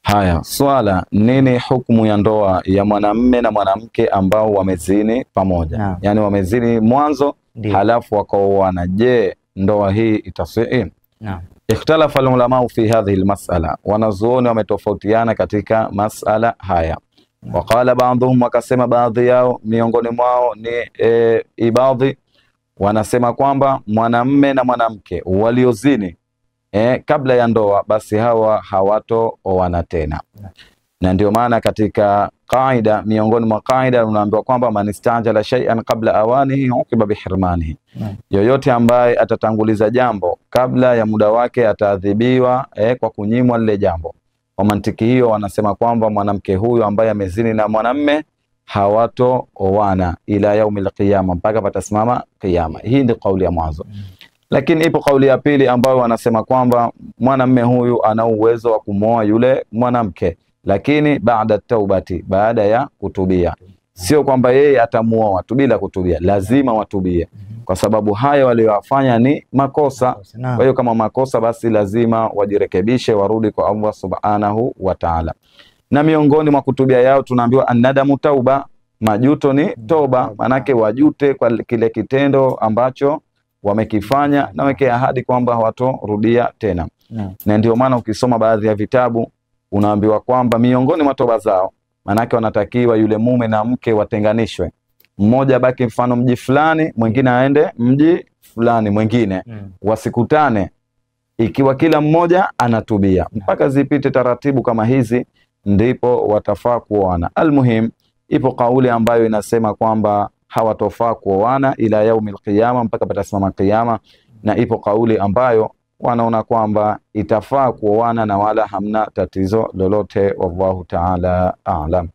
Haya, swala, nini hukumu ya ndoa ya mwanamme na mwanamke ambao wamezini pamoja? Naam. Yani wamezini mwanzo halafu wakaoana. Je, ndoa hii itasihi? Naam. Ikhtalafa ulama fi hadhihi almas'ala, wanazuoni wametofautiana katika masala haya. Waqala ba'dhum, wakasema baadhi yao miongoni mwao ni ibadhi, wanasema kwamba mwanamme na mwanamke waliozini kabla ya ndoa, basi hawa hawatooana tena. Na ndio maana katika kaida, miongoni mwa kaida unaambiwa kwamba man istajala shay'an qabla awanihi uqiba bihirmanihi, yoyote ambaye atatanguliza jambo kabla ya muda wake ataadhibiwa kwa kunyimwa lile jambo. Kwa mantiki hiyo wanasema kwamba mwanamke huyu ambaye amezini na mwanamme hawatooana ila yaumil qiyama, mpaka patasimama kiyama. Hii ndio kauli ya mwanzo. Lakini ipo kauli ya pili ambayo wanasema kwamba mwanamme huyu ana uwezo wa kumwoa yule mwanamke, lakini baada taubati, baada ya kutubia. Sio kwamba yeye atamuoa tu bila kutubia, lazima watubie, kwa sababu haya waliyofanya ni makosa. Kwa hiyo kama makosa, basi lazima wajirekebishe, warudi kwa Allah subhanahu wa ta'ala. Na miongoni mwa kutubia yao tunaambiwa annadamu tauba, majuto ni toba, manake wajute kwa kile kitendo ambacho wamekifanya na weke ahadi kwamba hawatorudia tena. Na ndio maana ukisoma baadhi ya vitabu unaambiwa kwamba miongoni mwa toba zao, manake wanatakiwa yule mume na mke watenganishwe, mmoja baki mfano mji fulani, mwingine aende mji fulani mwingine, wasikutane ikiwa kila mmoja anatubia, mpaka zipite taratibu kama hizi, ndipo watafaa kuoana. Almuhim, ipo kauli ambayo inasema kwamba hawatofaa kuoana ila yaumil qiyama, mpaka patasimama kiyama, na ipo kauli ambayo wanaona kwamba itafaa kuoana na wala hamna tatizo lolote. Wallahu ta'ala a'lam.